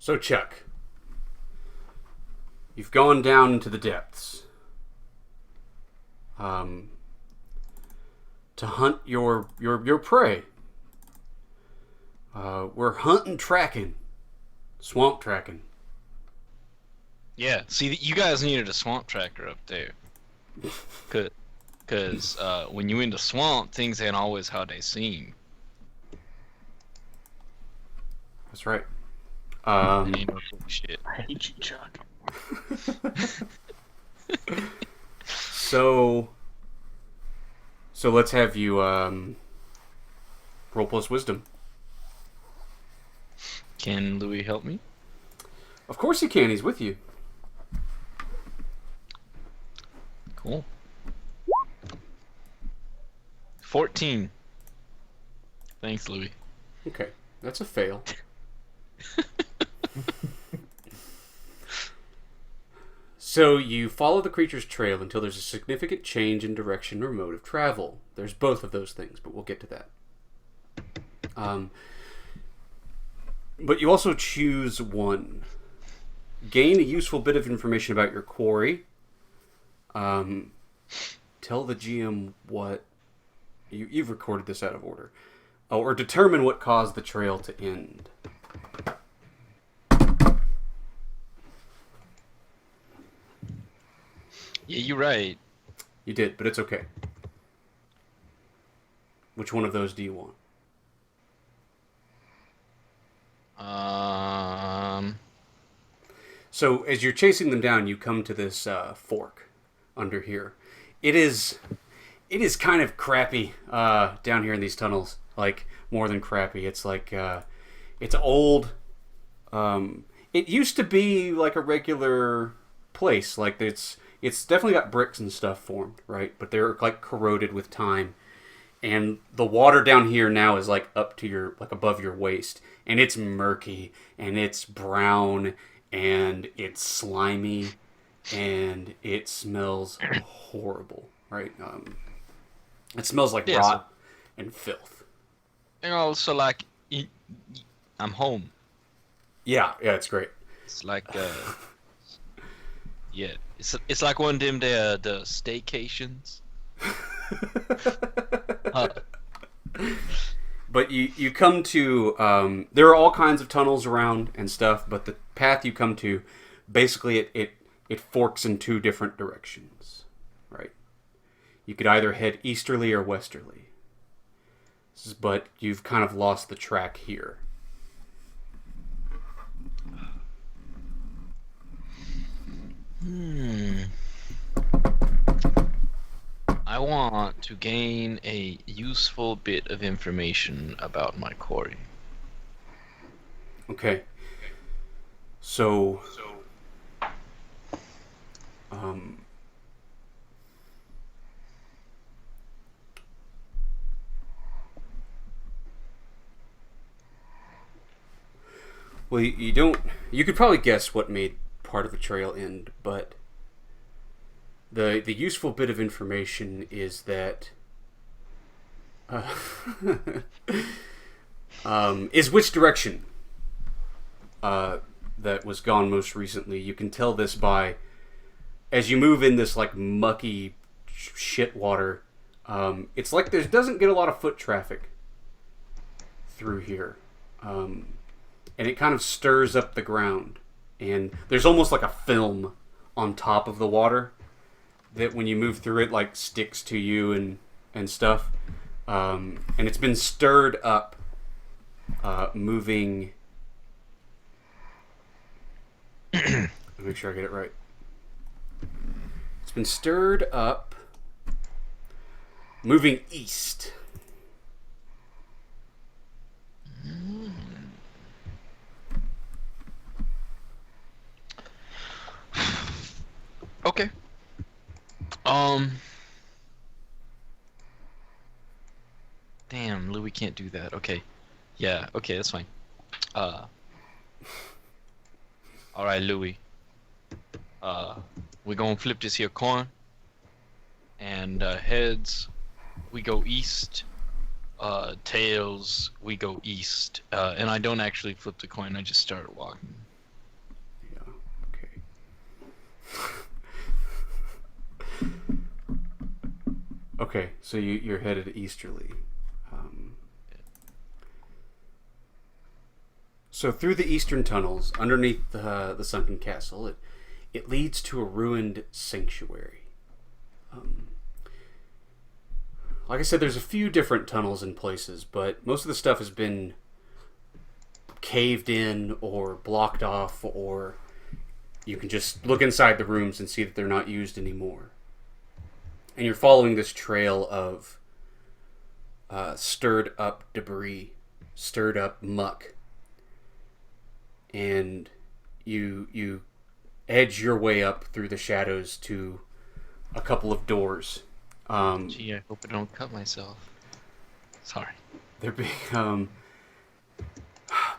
So, Chuck, you've gone down into the depths um, to hunt your prey. We're hunting, tracking, swamp tracking. Yeah, see, you guys needed a swamp tracker up there. Because when you in the swamp, things ain't always how they seem. That's right. They ain't no cool shit. I hate you, Chuck. So let's have you roll plus wisdom. Can Louis help me? Of course he can. He's with you. Cool. 14. Thanks, Louis. Okay, that's a fail. So you follow the creature's trail until there's a significant change in direction or mode of travel. There's both of those things, but we'll get to that. But you also choose one. Gain a useful bit of information about your quarry. Tell the GM what... You've recorded this out of order. Oh, or determine what caused the trail to end. Yeah, you're right. You did, but it's okay. Which one of those do you want? So as you're chasing them down, you come to this fork under here. It is kind of crappy down here in these tunnels. Like, more than crappy. It's like it's old. It used to be like a regular place. Like it's definitely got bricks and stuff formed, right? But they're like corroded with time. And the water down here now is like up to your, like above your waist. And it's murky and it's brown and it's slimy and it smells horrible, right? It smells like rot and filth. And also, like, I'm home. Yeah, it's great. It's like, yeah, it's like one of them the staycations. But you come to there are all kinds of tunnels around and stuff, but the path you come to, basically it forks in two different directions, right? You could either head easterly or westerly, but you've kind of lost the track here. I want to gain a useful bit of information about my quarry. Okay. So well, you don't. You could probably guess what made part of the trail end, but the useful bit of information is that is which direction that was gone most recently. You can tell this by as you move in this like mucky shit water. It's like there doesn't get a lot of foot traffic through here. And it kind of stirs up the ground. And there's almost like a film on top of the water that when you move through it, like, sticks to you and stuff. And it's been stirred up, moving... Let me make sure I get it right. It's been stirred up, moving east. Okay. Damn, Louis can't do that. Okay. Yeah, okay, that's fine. Alright, Louis. We're gonna flip this here coin. And, heads, we go east. Tails, we go east. And I don't actually flip the coin, I just start walking. Okay, so you're headed easterly. So through the eastern tunnels, underneath the sunken castle, it leads to a ruined sanctuary. Like I said, there's a few different tunnels in places, but most of the stuff has been caved in or blocked off, or you can just look inside the rooms and see that they're not used anymore. And you're following this trail of stirred up debris, stirred up muck, and you edge your way up through the shadows to a couple of doors. Gee, I hope I don't cut myself. Sorry. They're big,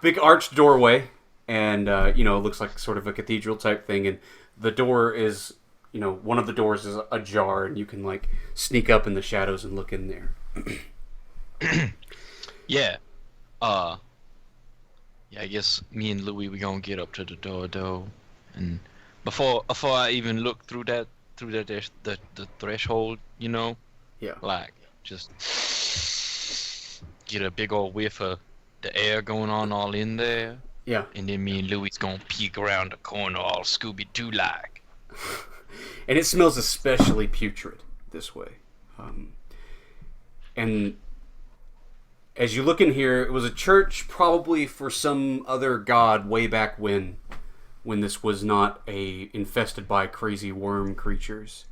big arched doorway, and it looks like sort of a cathedral type thing. And the door is, one of the doors is ajar, and you can like sneak up in the shadows and look in there. Yeah. Yeah, I guess me and Louis we gonna get up to the door though, and before I even look through the threshold, Yeah. like just get a big old whiff of the air going on all in there, Yeah. and then me and Louis gonna peek around the corner all Scooby-Doo like. And it smells especially putrid this way. And as you look in here, it was a church probably for some other god way back when this was not infested by crazy worm creatures.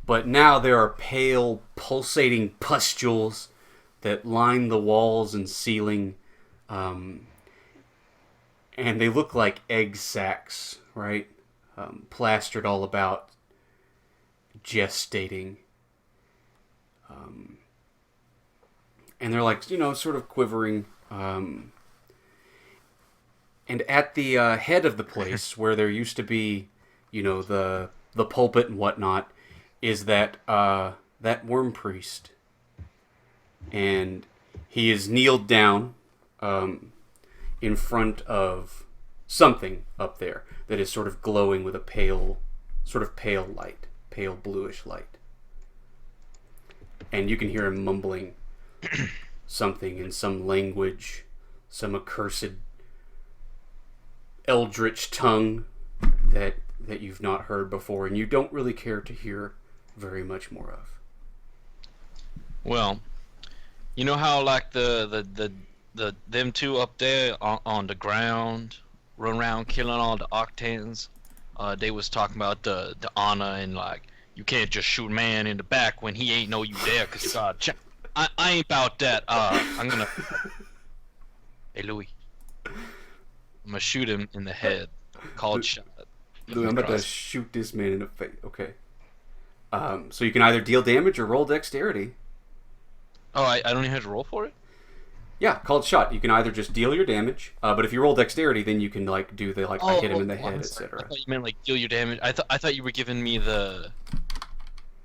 But now there are pale, pulsating pustules that line the walls and ceiling, and they look like egg sacs, right? Plastered all about, gestating. And they're like, sort of quivering. And at the head of the place, where there used to be, the pulpit and whatnot, is that worm priest. And he is kneeled down in front of something up there that is sort of glowing with a pale light, pale bluish light. And you can hear him mumbling something in some language, some accursed eldritch tongue that you've not heard before, and you don't really care to hear very much more of. Well, you know how like the them two up there on the ground run around killing all the octans? They was talking about the honor and like you can't just shoot a man in the back when he ain't know you there because you got I ain't about that. I'm gonna. Hey Louis, I'm gonna shoot him in the head. Called shot. Louis, I'm about to shoot this man in the face. Okay. So you can either deal damage or roll dexterity. Oh, I don't even have to roll for it? Yeah, called shot. You can either just deal your damage, but if you roll dexterity, then you can like do the I hit him in the head, etc. I thought you meant like deal your damage. I thought you were giving me the.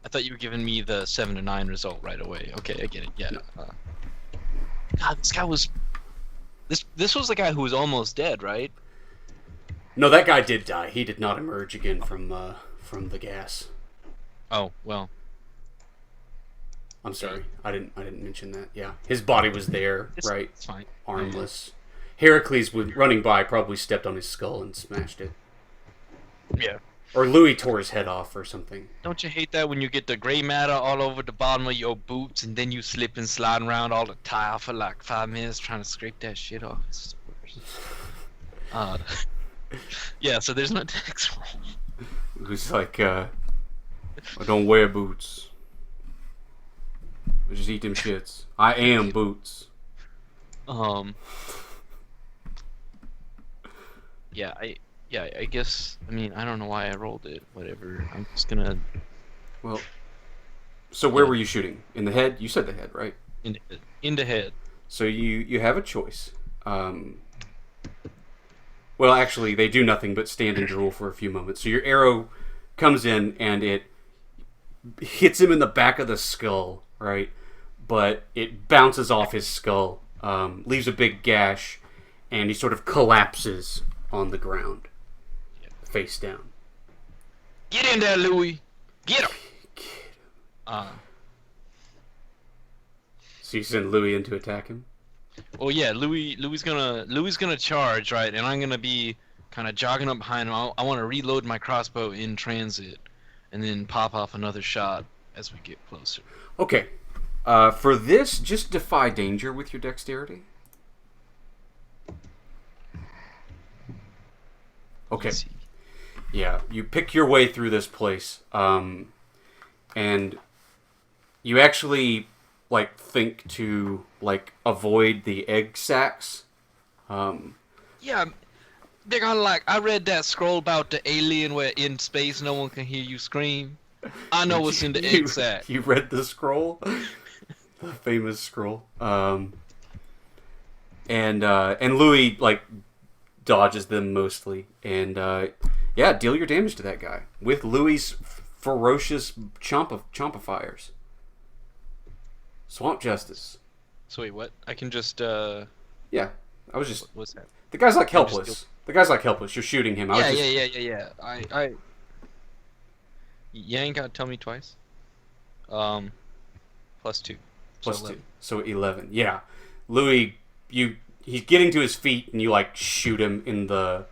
I thought you were giving me the 7 to 9 result right away. Okay, I get it. Yeah. No. God, this guy was. This was the guy who was almost dead, right? No, that guy did die. He did not emerge again from the gas. Oh well. I'm sorry, I didn't mention that. Yeah, his body was there, right? It's fine. Armless. Heracles, running by, probably stepped on his skull and smashed it. Yeah. Or Louis tore his head off or something. Don't you hate that when you get the gray matter all over the bottom of your boots and then you slip and slide around all the tile for like 5 minutes trying to scrape that shit off? It's the worst. Yeah, so there's no dex roll. It was like, I don't wear boots. I just eat them shits. I am boots. Yeah, I guess. I mean, I don't know why I rolled it. Whatever. I'm just gonna. Well, so where were you shooting? In the head? You said the head, right? In the head. So you have a choice. Well, actually, they do nothing but stand and drool for a few moments. So your arrow comes in and it hits him in the back of the skull, right? But it bounces off his skull, leaves a big gash, and he sort of collapses on the ground, face down. Get in there, Louis. Get him. So you send Louis in to attack him? Well, yeah, Louis gonna charge, right? And I'm gonna be kind of jogging up behind him. I want to reload my crossbow in transit, and then pop off another shot as we get closer. Okay. For this, just defy danger with your dexterity. Okay. Easy. Yeah, you pick your way through this place, and you actually like think to like avoid the egg sacs. Yeah, they're gonna like. I read that scroll about the alien where in space no one can hear you scream. I know what's in the egg sac. You read the scroll, the famous scroll. And Louis like dodges them mostly, and yeah, deal your damage to that guy with Louis's ferocious chompifiers. Swamp Justice. So wait, what? I can just Yeah, I was just. What's that? The guy's like helpless. The guy's like helpless. You're shooting him. Yeah. You ain't gotta tell me twice. +2. Plus so 2. So 11. Yeah. Louis, he's getting to his feet, and you like shoot him in the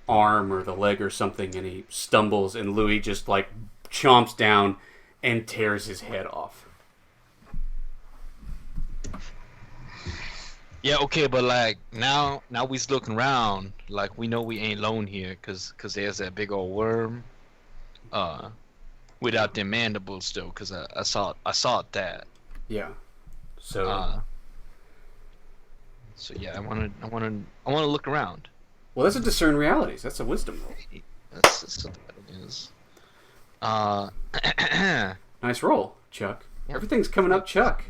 arm or the leg or something, and he stumbles, and Louis just like chomps down and tears his head off. Yeah, okay, but like now we's looking around, like we know we ain't alone here, cause there's that big old worm, without them mandibles though, cause I saw that. Yeah. So. So yeah, I wanna look around. Well, that's a discern realities. That's a wisdom roll. That's what it is. Nice roll, Chuck. Yeah. Everything's coming up, Chuck.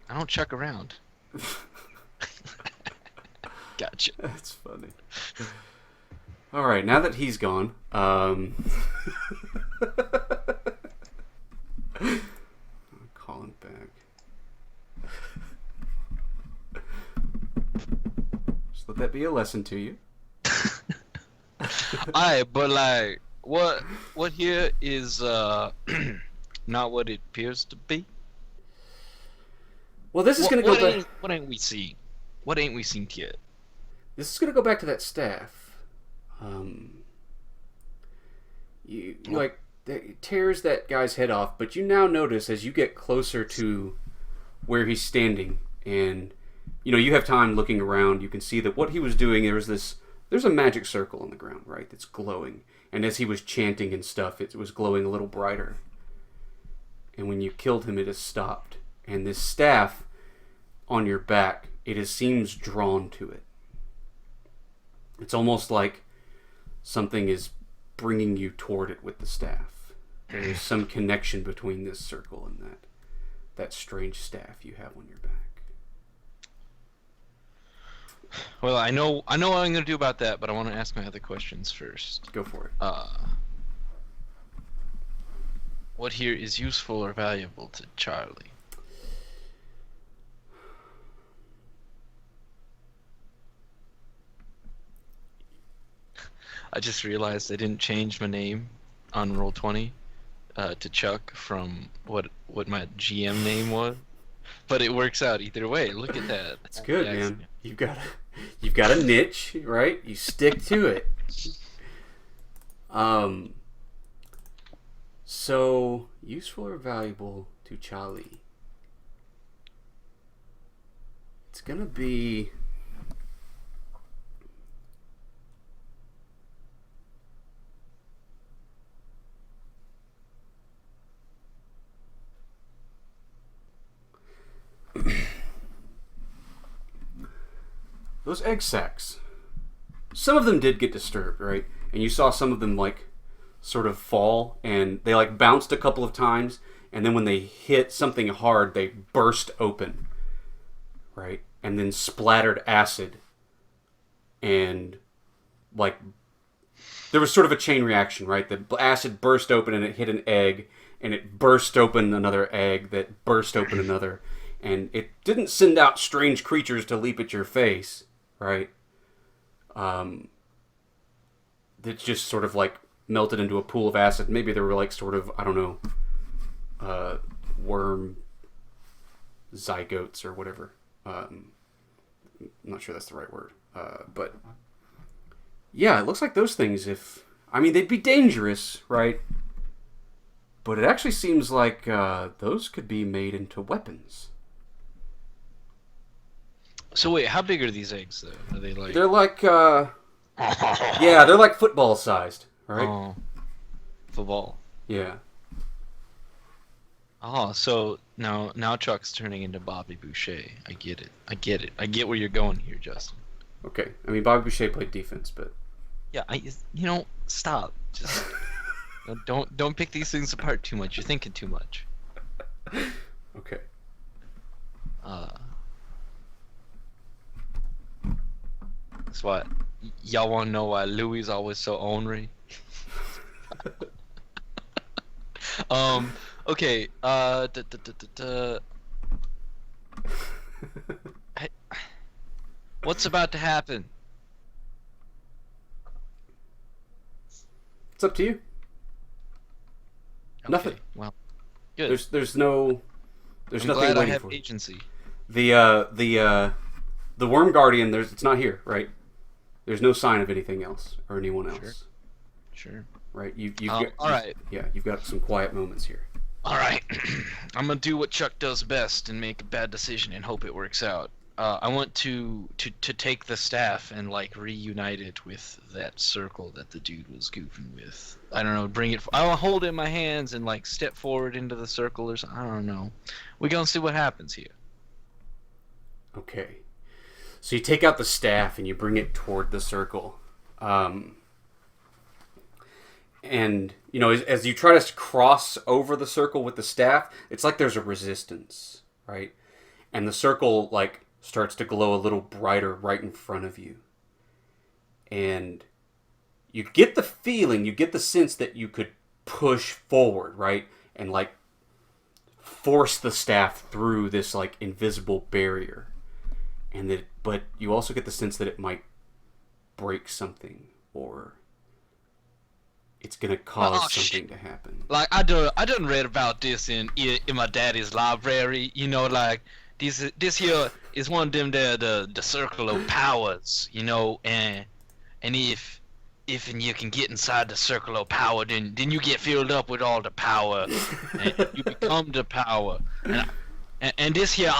I don't chuck around. Gotcha. That's funny. All right, now that he's gone, I'll call him back. Just let that be a lesson to you. Alright, but like, what here is not what it appears to be. Well, this is going to go back. What ain't we seen? What ain't we seen yet? This is going to go back to that staff. You like it tears that guy's head off, but you now notice as you get closer to where he's standing, and you have time looking around. You can see that what he was doing. There's a magic circle on the ground, right? That's glowing, and as he was chanting and stuff, it was glowing a little brighter. And when you killed him, it has stopped. And this staff on your back, it seems drawn to it. It's almost like something is bringing you toward it with the staff. There is some connection between this circle and that strange staff you have on your back. Well, I know what I'm gonna do about that, but I want to ask my other questions first. Go for it. What here is useful or valuable to Charlie? I just realized I didn't change my name on Roll20 to Chuck from what my GM name was, but it works out either way. Look at that. It's good, man. You've got a niche, right? You stick to it. So useful or valuable to Charlie? It's gonna be. Those egg sacs. Some of them did get disturbed, right? And you saw some of them like sort of fall, and they like bounced a couple of times, and then when they hit something hard, they burst open, right? And then splattered acid, and like there was sort of a chain reaction, right? The acid burst open and it hit an egg, and it burst open another egg that burst open another, and it didn't send out strange creatures to leap at your face, right? It just sort of like melted into a pool of acid. Maybe there were like sort of, I don't know, worm zygotes or whatever. I'm not sure that's the right word. But yeah, it looks like those things, they'd be dangerous, right? But it actually seems like those could be made into weapons. So wait, how big are these eggs though? Are they like? They're like, yeah, they're like football sized, right? Oh, football. Yeah. Oh, so now Chuck's turning into Bobby Boucher. I get it. I get where you're going here, Justin. Okay. I mean, Bobby Boucher played defense, but Yeah, stop. Just don't pick these things apart too much. You're thinking too much. okay. That's what. Y'all want to know why Louis always so ornery? Okay. What's about to happen? It's up to you. Okay, Nothing. well, good. There's I'm nothing glad I waiting have for. agency. The Worm Guardian. It's not here, right? There's no sign of anything else or anyone else. Sure. Right? All right. Yeah, you've got some quiet moments here. All right. I'm gonna do what Chuck does best and make a bad decision and hope it works out. I want to take the staff and like reunite it with that circle that the dude was goofing with. I don't know. Bring it. I'll hold it in my hands and like step forward into the circle or something. I don't know. We're gonna see what happens here. Okay. So you take out the staff and you bring it toward the circle. And, as you try to cross over the circle with the staff, it's like there's a resistance, right? And the circle, like, starts to glow a little brighter right in front of you. And you get the sense that you could push forward, right? And, like, force the staff through this, like, invisible barrier. But you also get the sense that it might break something, or it's gonna cause something to happen. Like I done read about this in my daddy's library. Like this here is one of them the circle of powers. And if you can get inside the circle of power, then you get filled up with all the power, and you become the power. And this here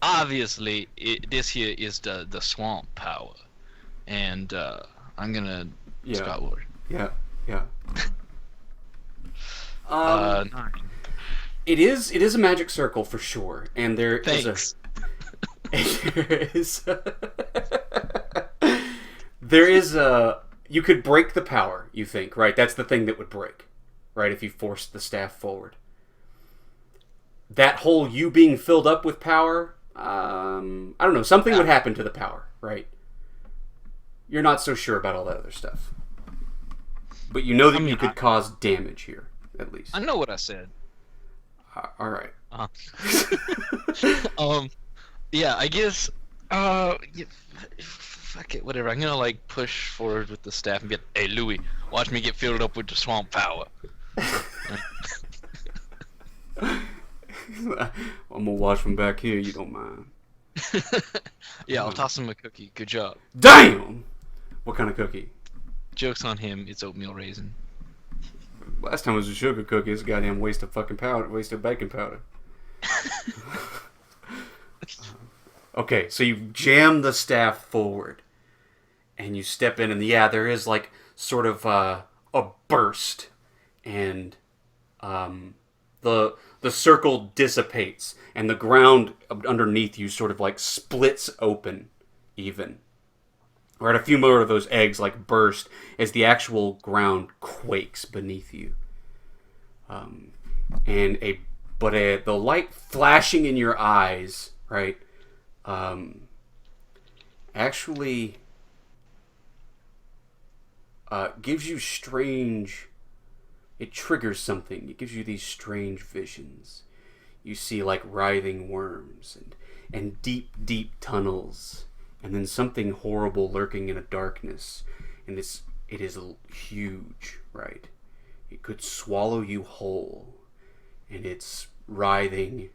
obviously this here is the swamp power, and I'm gonna Scotland. Yeah. 9. It is a magic circle for sure, and there Thanks. there is a you could break the power. You think, right? That's the thing that would break, right? If you forced the staff forward. That whole you being filled up with power, I don't know, something would happen to the power, right? You're not so sure about all that other stuff. But you know that you could cause damage here, at least. I know what I said. All right. Yeah, I guess. Fuck it, whatever. I'm gonna like push forward with the staff and be like, "Hey, Louis, watch me get filled up with the swamp power." I'm gonna watch from back here. You don't mind? Yeah, I'll toss him a cookie. Good job. Damn! What kind of cookie? Joke's on him. It's oatmeal raisin. Last time it was a sugar cookie. It's a goddamn waste of fucking powder. Waste of baking powder. Okay, so you jam the staff forward. And you step in, and yeah, there is like sort of a burst. And the circle dissipates. And the ground underneath you sort of like splits open even. Right, a few more of those eggs like burst as the actual ground quakes beneath you. The light flashing in your eyes, right, actually gives you it triggers something. It gives you these strange visions. You see like writhing worms and deep, deep tunnels. And then something horrible lurking in a darkness. And it is huge, right? It could swallow you whole. And it's writhing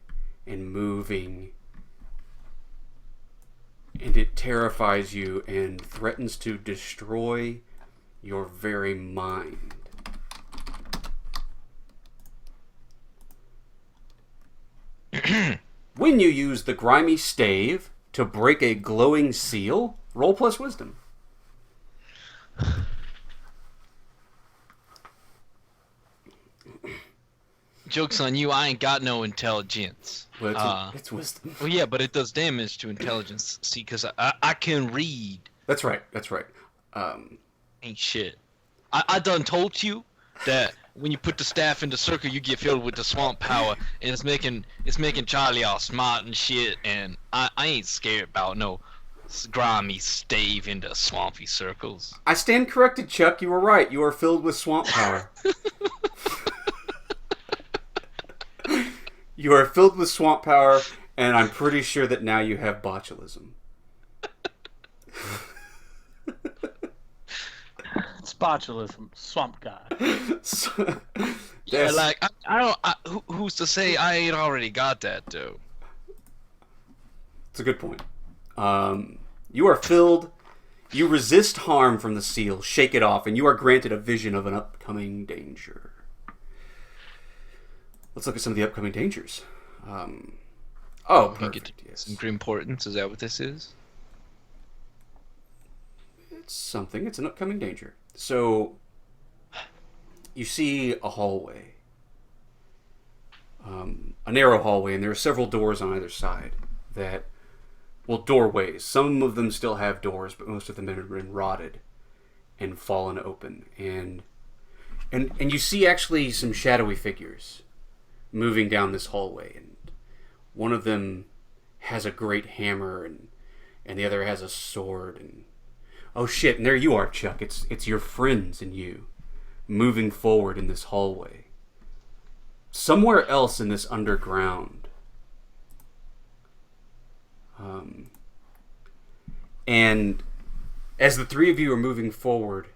and moving and it terrifies you and threatens to destroy your very mind. When you use the grimy stave to break a glowing seal, roll plus wisdom. Joke's on you, I ain't got no intelligence. Well, it's wisdom. Well, yeah, but it does damage to intelligence. See, because I can read. That's right. Ain't shit. I done told you that when you put the staff in the circle, you get filled with the swamp power, and it's making Charlie all smart and shit, and I ain't scared about no grimy stave into swampy circles. I stand corrected, Chuck. You were right. You are filled with swamp power. You are filled with swamp power, and I'm pretty sure that now you have botulism. It's botulism, swamp guy. Yeah, like I don't. Who's to say I ain't already got that though? It's a good point. You are filled. You resist harm from the seal, shake it off, and you are granted a vision of an upcoming danger. Let's look at some of the upcoming dangers. Perfect. Yes. Some importance. Is that what this is? It's something. It's an upcoming danger. So, you see a hallway. A narrow hallway, and there are several doors on either side that... Well, doorways. Some of them still have doors, but most of them have been rotted and fallen open. And you see actually some shadowy figures moving down this hallway, and one of them has a great hammer, and the other has a sword, and oh shit, and there you are, Chuck. It's your friends and you moving forward in this hallway. Somewhere else in this underground. And as the three of you are moving forward,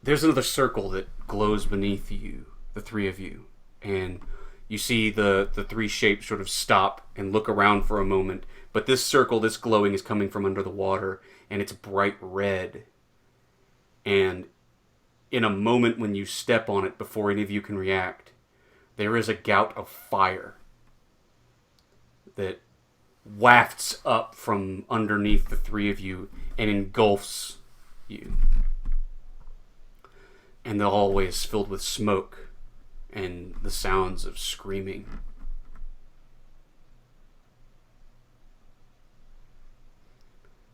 there's another circle that glows beneath you, the three of you. And you see the three shapes sort of stop and look around for a moment. But this circle, this glowing, is coming from under the water, and it's bright red. And in a moment when you step on it, before any of you can react, there is a gout of fire that wafts up from underneath the three of you and engulfs you. And the hallway is filled with smoke and the sounds of screaming.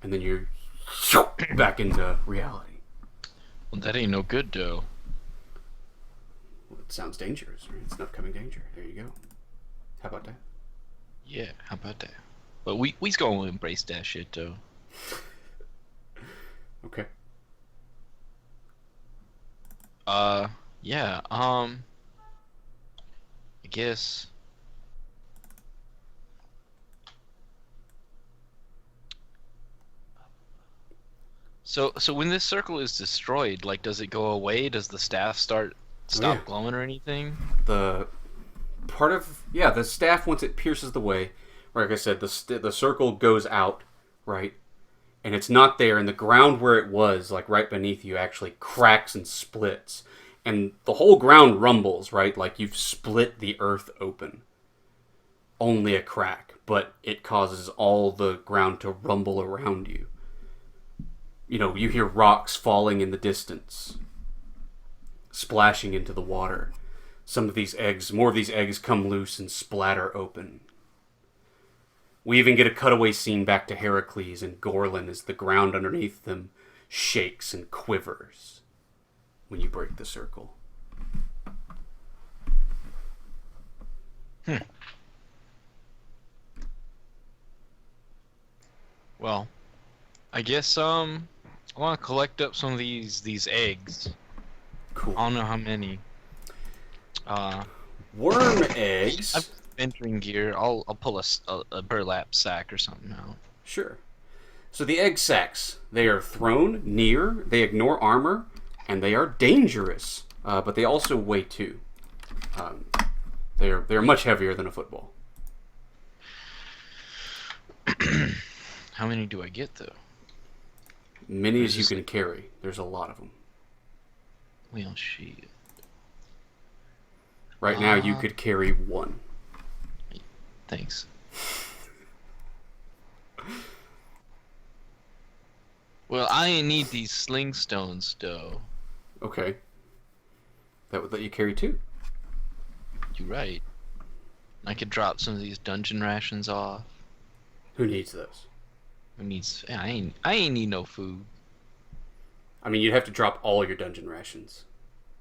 And then you're back into reality. Well, that ain't no good, though. Well, it sounds dangerous. Right? It's an upcoming danger. There you go. How about that? Yeah, how about that? But we's gonna embrace that shit, though. Okay. Yeah, I guess... So when this circle is destroyed, like, does it go away? Does the staff stop glowing or anything? The staff, once it pierces the way, like I said, the circle goes out, right? And it's not there, and the ground where it was, like right beneath you, actually cracks and splits. And the whole ground rumbles, right? Like you've split the earth open. Only a crack, but it causes all the ground to rumble around you. You know, you hear rocks falling in the distance, splashing into the water. More of these eggs come loose and splatter open. We even get a cutaway scene back to Heracles and Gorlin as the ground underneath them shakes and quivers when you break the circle. Well, I guess I want to collect up some of these eggs. Cool. I don't know how many. Worm eggs. I've entering gear. I'll pull a burlap sack or something out. Sure. So the egg sacs, they are thrown near, they ignore armor, and they are dangerous. But they also weigh 2. They're much heavier than a football. How many do I get though? Many Or as is you this can like- carry. There's a lot of them. Well, shit. Right now, you could carry one. Thanks. Well, I ain't need these sling stones though. Okay. That would let you carry two. You're right. I could drop some of these dungeon rations off. Who needs those? Who needs? I ain't need no food. I mean, you'd have to drop all your dungeon rations.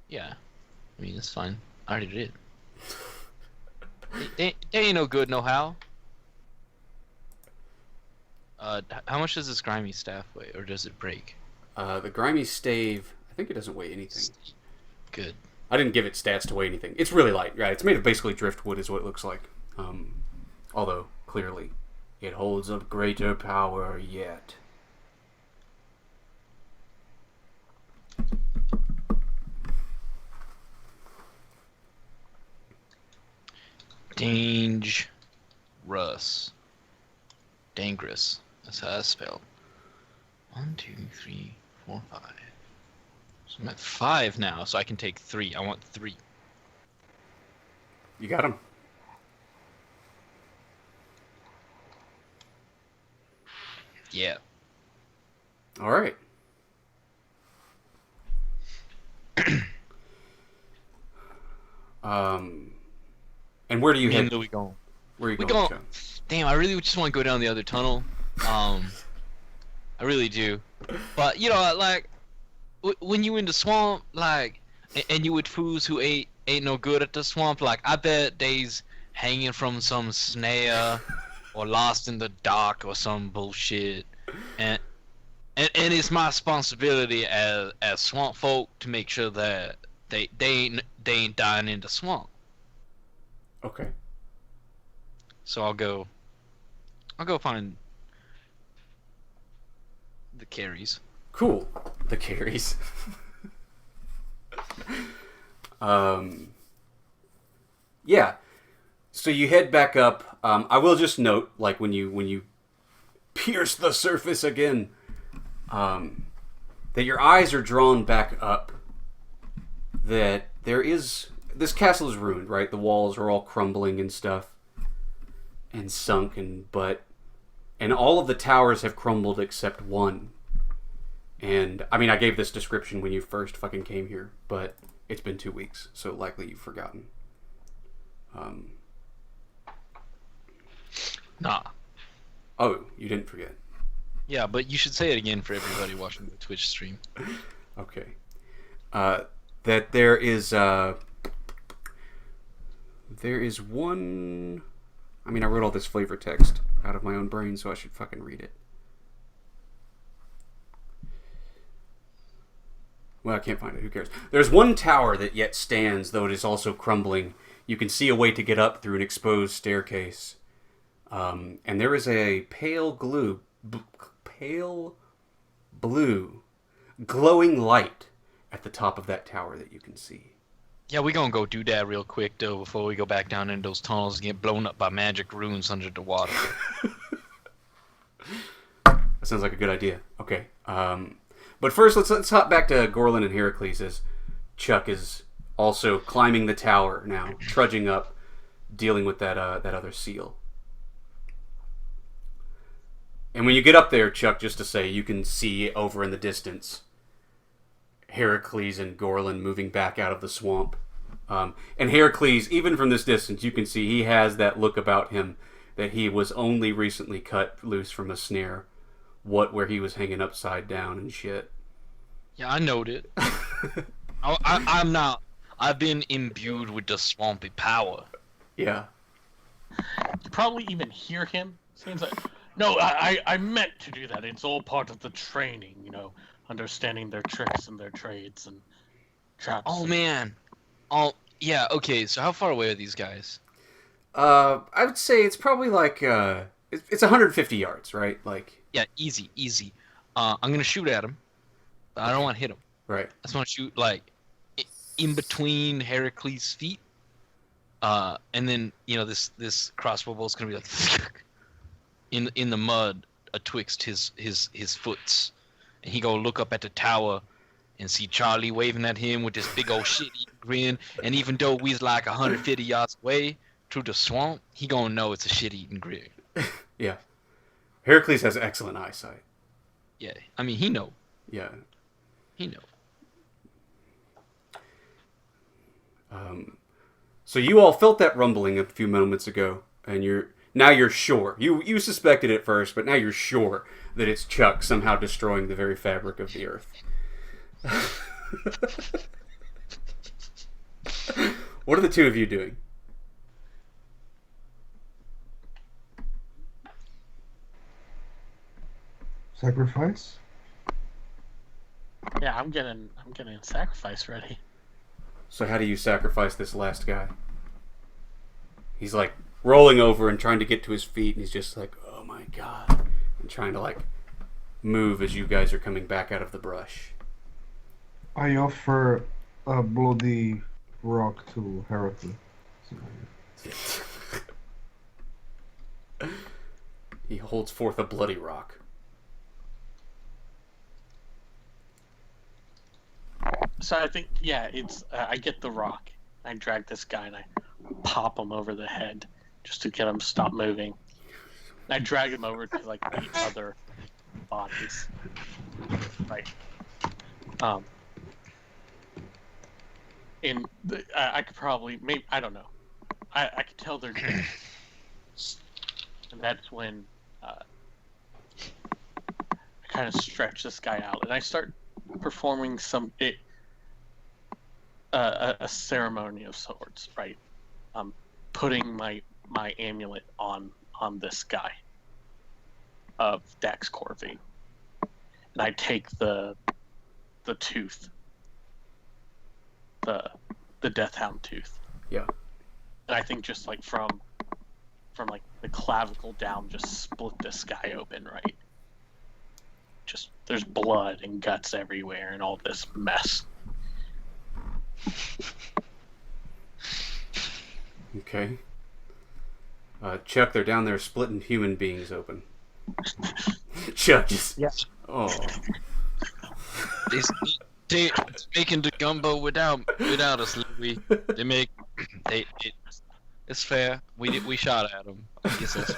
Yeah, I mean it's fine. I already did. They ain't no good, no how. How much does this grimy staff weigh, or does it break? The grimy stave, I think it doesn't weigh anything. Good. I didn't give it stats to weigh anything. It's really light, right? It's made of basically driftwood, is what it looks like. Although clearly, it holds a greater power yet. Dangerous. That's how that's spelled. 1, 2, 3, 4, 5. So I'm at 5 now, so I can take 3. I want 3. You got him. Yeah. All right. And where do you head? We go. Where are you We going, go. Sean? Damn, I really just want to go down the other tunnel. I really do. But you know, like when you in the swamp, like, and you with fools who ain't no good at the swamp, like I bet they's hanging from some snare or lost in the dark or some bullshit, and it's my responsibility as swamp folk to make sure that they ain't dying in the swamp. Okay. So I'll go find the carries. Cool. The carries. Yeah. So you head back up. I will just note, like when you pierce the surface again, that your eyes are drawn back up. That this castle is ruined, right? The walls are all crumbling and stuff, and sunken, and all of the towers have crumbled except one. And I mean, I gave this description when you first fucking came here, but it's been 2 weeks, so likely you've forgotten. Nah. Oh, you didn't forget. Yeah, but you should say it again for everybody watching the Twitch stream. Okay. That there is one. I mean, I wrote all this flavor text out of my own brain, so I should fucking read it. Well, I can't find it. Who cares? There's one tower that yet stands, though it is also crumbling. You can see a way to get up through an exposed staircase. And there is a pale blue, glowing light at the top of that tower that you can see. Yeah, we gonna go do that real quick though before we go back down in those tunnels and get blown up by magic runes under the water. That sounds like a good idea. Okay. But first, let's hop back to Gorlin and Heracles as Chuck is also climbing the tower now, trudging up, dealing with that other seal. And when you get up there, Chuck, just to say, you can see over in the distance Heracles and Gorlin moving back out of the swamp. And Heracles, even from this distance, you can see he has that look about him that he was only recently cut loose from a snare. Where he was hanging upside down and shit. Yeah, I knowed it. I'm not. I've been imbued with the swampy power. Yeah. You probably even hear him. Seems like, no, I meant to do that. It's all part of the training, understanding their tricks and their trades and traps. Oh man. Oh yeah. Okay. So how far away are these guys? I would say it's probably like it's 150 yards, right? Like. Yeah, easy. I'm gonna shoot at him, but I don't want to hit him. Right. I just want to shoot like in between Heracles' feet, and then this crossbow bolt's gonna be like, in the mud atwixt his foots, and he go look up at the tower and see Charlie waving at him with this big old shit-eating grin. And even though we's like 150 yards away through the swamp, he gonna know it's a shit-eating grin. Yeah. Heracles has excellent eyesight. Yeah, I mean he know. Yeah. He know. So you all felt that rumbling a few moments ago, and you're sure. You suspected it first, but now you're sure that it's Chuck somehow destroying the very fabric of the earth. What are the two of you doing? Sacrifice? Yeah, I'm getting sacrifice ready. So how do you sacrifice this last guy? He's like rolling over and trying to get to his feet, and he's just like, oh my god, and trying to like move as you guys are coming back out of the brush. I offer a bloody rock to Heracles. He holds forth a bloody rock. So I think, yeah, it's I get the rock. I drag this guy and I pop him over the head just to get him to stop moving. I drag him over to like the other bodies. Right. And I could probably, maybe, I don't know. I could tell they're dead. And that's when I kind of stretch this guy out and I start performing a ceremony of sorts, right? Putting my amulet on this guy of Dax Corvine, and I take the tooth, the Deathhound tooth. Yeah. And I think just like from like the clavicle down, just split this guy open, right? Just there's blood and guts everywhere and all this mess. Okay. Chuck, they're down there splitting human beings open. Chuck just... Yeah. Oh. They making the gumbo without us, Louis. It's fair. We shot at them. I guess that's...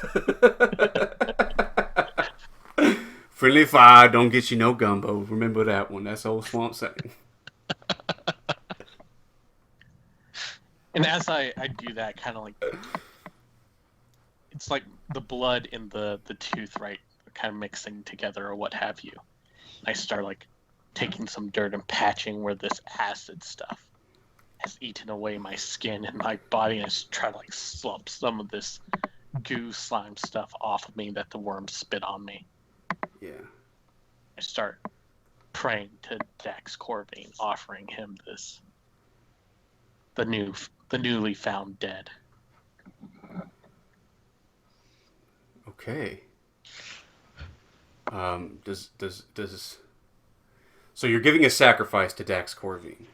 Friendly fire don't get you no gumbo. Remember that one. That's old swamp saying. And as I do that, kind of like, it's like the blood in the tooth, right, kind of mixing together or what have you. I start like taking some dirt and patching where this acid stuff has eaten away my skin and my body, and I just try to like slump some of this goo slime stuff off of me that the worms spit on me. Yeah. I start praying to Dax Corvine, offering him this, the newly found dead. Okay. So you're giving a sacrifice to Dax Corvine.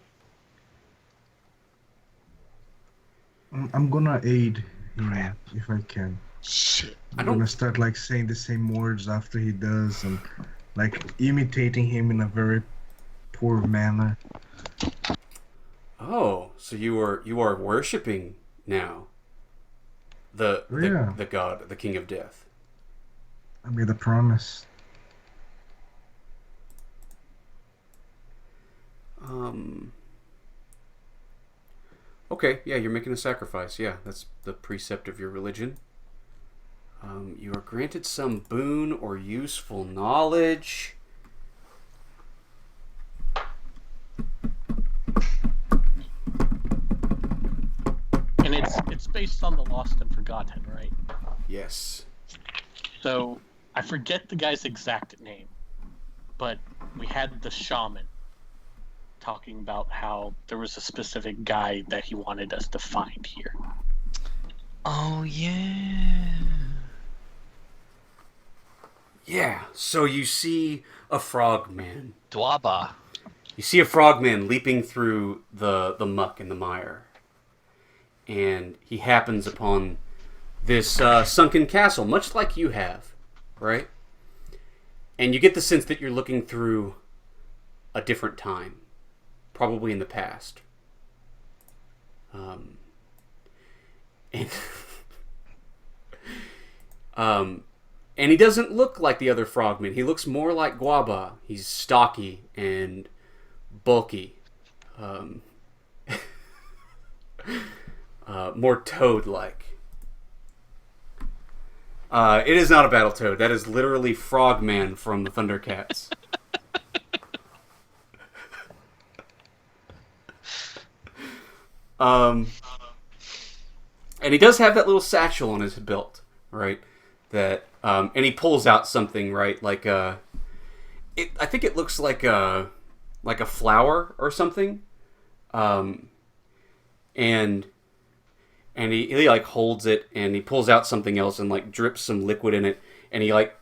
I'm gonna aid him if I can. shit. I'm gonna start like saying the same words after he does and like imitating him in a very poor manner. Oh, so you are worshiping now the god, the king of death. I made a promise. Okay, yeah, you're making a sacrifice. Yeah, that's the precept of your religion. You are granted some boon or useful knowledge. And it's based on the Lost and Forgotten, right? Yes. So I forget the guy's exact name, but we had the shaman talking about how there was a specific guy that he wanted us to find here. Oh yeah. Yeah, so you see a frogman. Dwaba. You see a frogman leaping through the muck and the mire. And he happens upon this sunken castle, much like you have. right? And you get the sense that you're looking through a different time, probably in the past. And, and he doesn't look like the other frogmen. He looks more like Guaba. He's stocky and bulky. More toad-like. It is not a battle toad. That is literally Frogman from the Thundercats. And he does have that little satchel on his belt, right? That and he pulls out something, right? Like I think it looks like a flower or something. And he like holds it, and he pulls out something else and like drips some liquid in it, and he like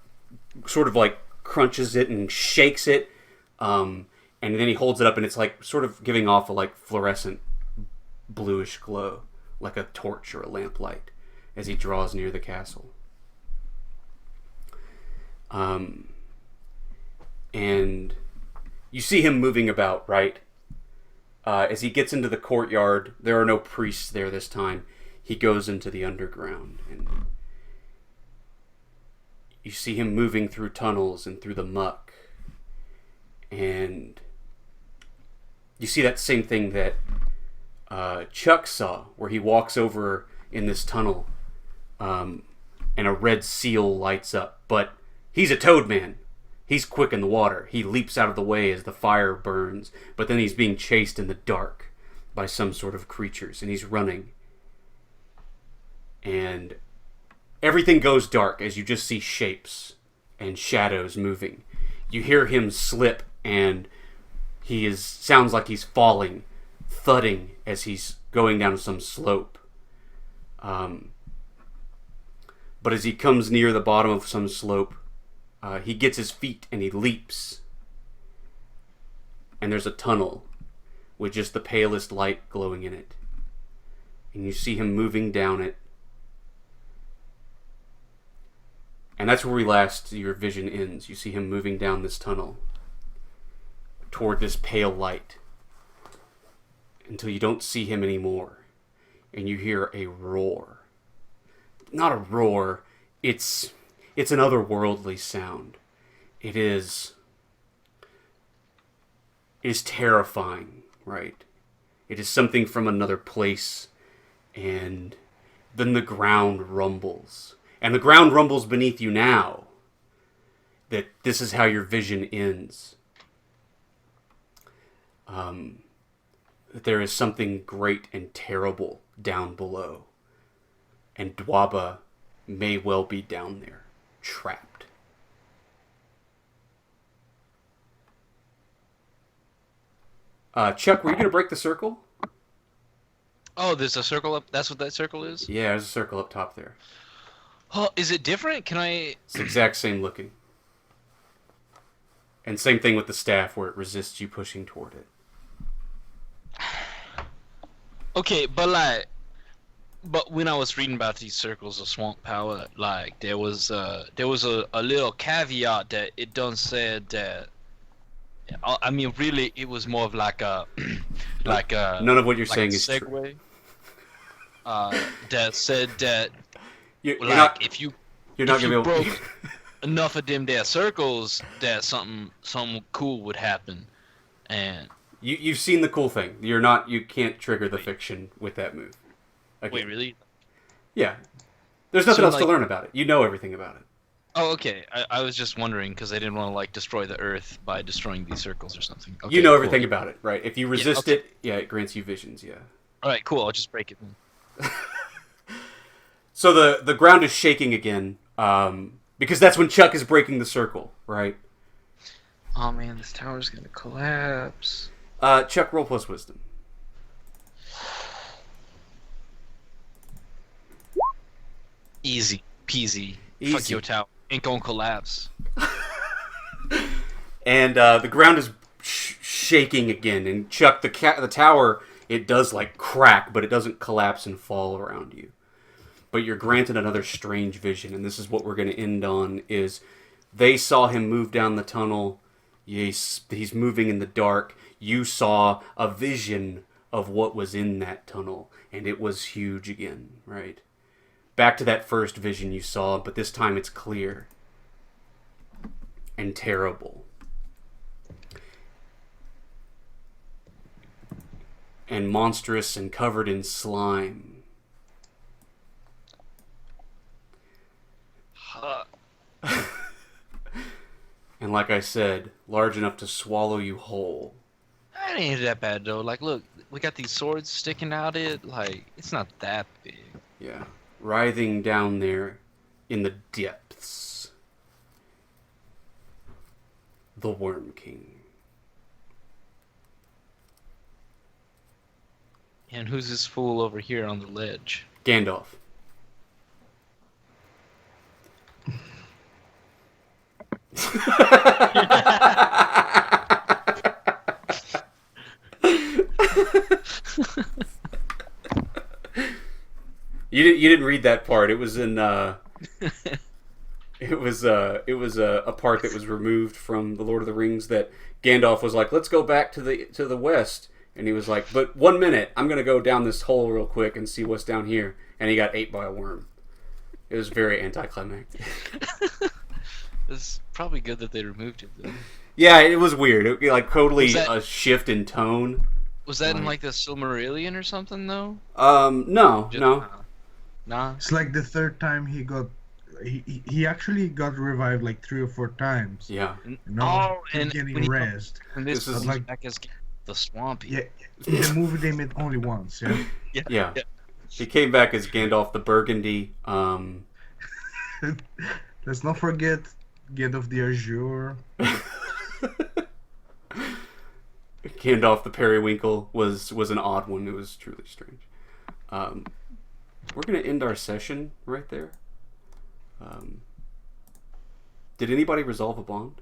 sort of like crunches it and shakes it, and then he holds it up, and it's like sort of giving off a like fluorescent bluish glow, like a torch or a lamplight, as he draws near the castle. And you see him moving about, right? As he gets into the courtyard, there are no priests there this time. He goes into the underground, and you see him moving through tunnels and through the muck. And you see that same thing that Chuck saw, where he walks over in this tunnel, and a red seal lights up. But he's a toad man. He's quick in the water. He leaps out of the way as the fire burns, but then he's being chased in the dark by some sort of creatures, and he's running. And everything goes dark as you just see shapes and shadows moving. You hear him slip, and sounds like he's falling, thudding as he's going down some slope. But as he comes near the bottom of some slope, he gets his feet and he leaps. And there's a tunnel with just the palest light glowing in it. And you see him moving down it. And that's where your vision ends. You see him moving down this tunnel toward this pale light until you don't see him anymore. And you hear a roar. Not a roar, it's an otherworldly sound. It is terrifying, right? It is something from another place, and then the ground rumbles. And the ground rumbles beneath you now. That this is how your vision ends. That there is something great and terrible down below. And Dwaba may well be down there, trapped. Chuck, were you going to break the circle? Oh, there's a circle up. That's what that circle is? Yeah, there's a circle up top there. Oh, is it different? Can I... It's the exact same looking. And same thing with the staff where it resists you pushing toward it. Okay, but when I was reading about these circles of swamp power, like there was a little caveat that it done said that. I mean, really, it was more of like a none of what you're saying is segue, true. That said that You're like not, if you you're not if gonna you be able. broke enough of them there circles, that something cool would happen, and You've seen the cool thing. You can't trigger the fiction with that move. Again. wait, really? Yeah. There's nothing So, else to learn about it. You know everything about it. Oh, okay. I was just wondering because I didn't want to like destroy the Earth by destroying these circles or something. Okay, You know cool. everything about it, right? If you resist okay. it grants you visions, yeah. All right, cool. I'll just break it then. So the ground is shaking again, because that's when Chuck is breaking the circle, right? Oh man, this tower's gonna collapse. Chuck, roll plus wisdom. Easy peasy. Easy. Fuck your tower. Ain't gonna collapse. And the ground is shaking again, and Chuck, the tower, it does like crack, but it doesn't collapse and fall around you. but you're granted another strange vision, and this is what we're going to end on, is they saw him move down the tunnel. He's moving in the dark. You saw a vision of what was in that tunnel, and it was huge again, right? Back to that first vision you saw, but this time it's clear and terrible. And monstrous and covered in slime. And like I said, large enough to swallow you whole. That ain't that bad though. Like, look, we got these swords sticking out it. Like, it's not that big. Yeah. Writhing down there in the depths. The Worm King. And who's this fool over here on the ledge? Gandalf. You didn't read that part. It was in it was a part that was removed from the Lord of the Rings that Gandalf was like, let's go back to the west, and he was like, but 1 minute, I'm gonna go down this hole real quick and see what's down here, and he got ate by a worm. It was very anticlimactic. It's probably good that they removed it though. Yeah, it was weird. It like totally that- a shift in tone. Was that in like the Silmarillion or something though? No. Nah. It's like the third time he actually got revived like 3 or 4 times. Yeah. You know, Oh, and getting when he- rest. And this This is is like- back as the swampy. Yeah, in the movie they made only once. Yeah. Yeah. He came back as Gandalf the Burgundy. Let's not forget Gandalf the Azure. Gandalf the Periwinkle was an odd one. It was truly strange. We're going to end our session right there. Did anybody resolve a bond?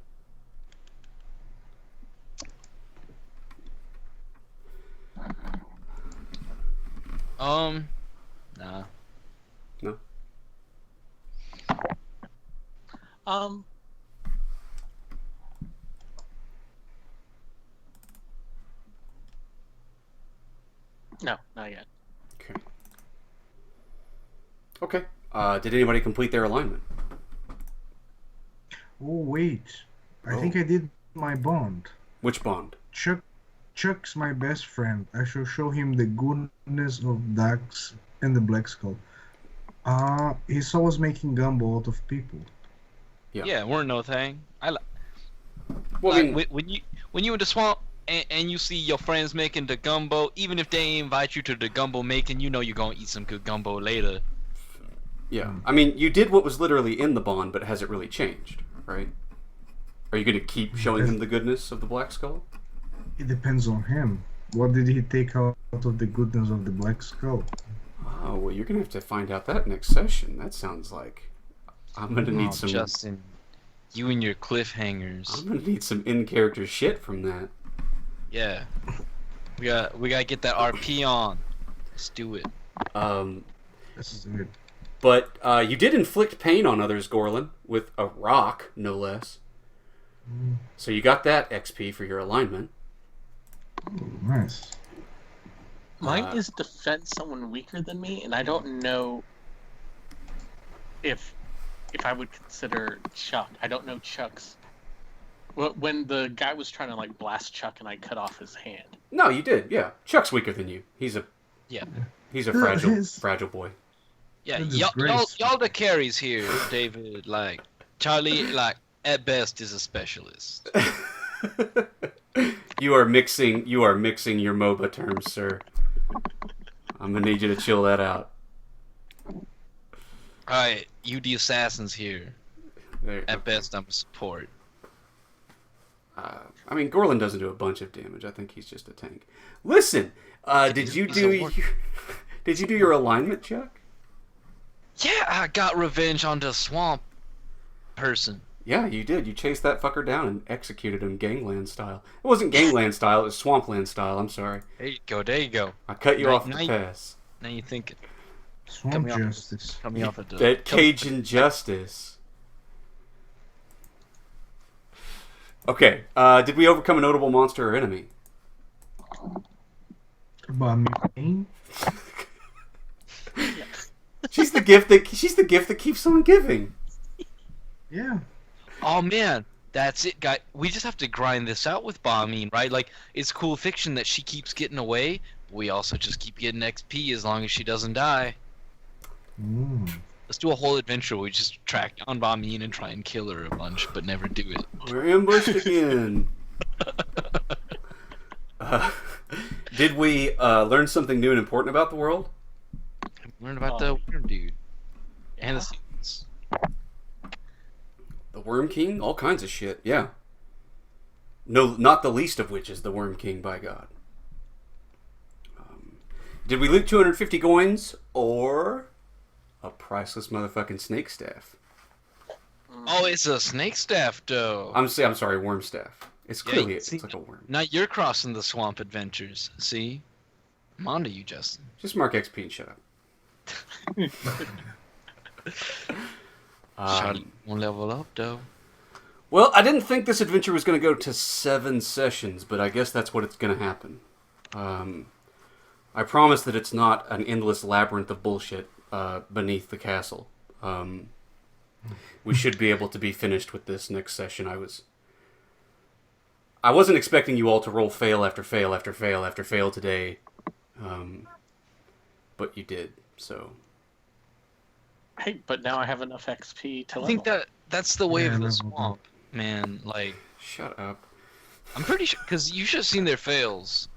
Nah. No? No, not yet. Okay. Okay. Did anybody complete their alignment? Oh wait, I think I did my bond. Which bond? Chuck's my best friend. I shall show him the goodness of Dax and the Black Skull. He's always making gumbo out of people. Yeah, we're no thing. Well, I mean, When you in the swamp and you see your friends making the gumbo, even if they invite you to the gumbo making, you know you're gonna eat some good gumbo later. yeah. I mean, you did what was literally in the bond, but has it really changed, right? Are you going to keep showing him the goodness of the Black Skull? It depends on him. What did he take out of the goodness of the Black Skull? Oh, well, you're going to have to find out that next session. That sounds like I'm going to need some... Justin, you and your cliffhangers. I'm going to need some in-character shit from that. Yeah. We gotta get that RP on. Let's do it. This is good. But you did inflict pain on others, Gorlin, with a rock, no less. So you got that XP for your alignment. Oh, nice. Mine is defend someone weaker than me, and I don't know if I would consider Chuck. I don't know Chuck's. When the guy was trying to like blast Chuck and I cut off his hand. No, you did, yeah. Chuck's weaker than you. He's a fragile boy. Yeah, Good y'all disgrace. the carries here, David. Like Charlie, like at best is a specialist. You are mixing your MOBA terms, sir. I'm gonna need you to chill that out. Alright, you the assassins here. There, At best, I'm a support. I mean, Gorlin doesn't do a bunch of damage. I think he's just a tank. Listen, did you do your alignment, Chuck? Yeah, I got revenge on the swamp person. Yeah, you did. You chased that fucker down and executed him gangland style. It wasn't gangland style, it was swampland style. I'm sorry. There you go, there you go. I cut you Now- off at now the you- pass. Now you thinking. Swamp me off. justice. Cut me off at the. That Cajun justice. Okay. Did we overcome a notable monster or enemy? Bameen? She's the gift that keeps on giving. Yeah. Oh man, that's it, guy. We just have to grind this out with Bameen, right? Like, it's cool fiction that she keeps getting away. We also just keep getting XP as long as she doesn't die. Let's do a whole adventure where we just track down Bameen and try and kill her a bunch, but never do it. We're ambushed again. Did we learn something new and important about the world? Learn about the worm dude and the sequence. The Worm King? All kinds of shit, yeah. No, not the least of which is the Worm King, by God. Did we loot 250 coins or a priceless motherfucking snake staff? Oh, it's a snake staff, though. I'm sorry, worm staff. It's clearly see, it's like a worm. Now you're crossing the swamp adventures. See, I'm on to you, Justin. Just mark XP and shut up. Shot one level up, though. Well, I didn't think this adventure was going to go to 7 sessions, but I guess that's what it's going to happen. I promise that it's not an endless labyrinth of bullshit beneath the castle. We should be able to be finished with this next session. I wasn't expecting you all to roll fail after fail after fail after fail today, but you did, so... Hey, but now I have enough XP to level. I think that's the way of the level swamp, man. Like, Shut up. I'm pretty sure, because you should have seen their fails.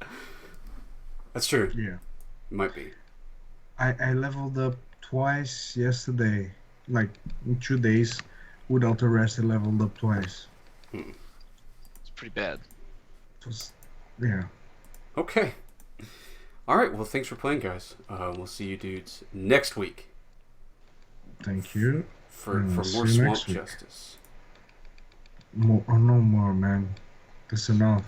That's true. Yeah. Might be. I leveled up twice yesterday. Like, in 2 days. Without the rest, I leveled up twice. It's pretty bad. It was... Yeah. Okay. Alright, well, thanks for playing, guys. We'll see you dudes next week Thank you. for And more see you Swamp next week. Justice. More, oh, no more, man. That's enough.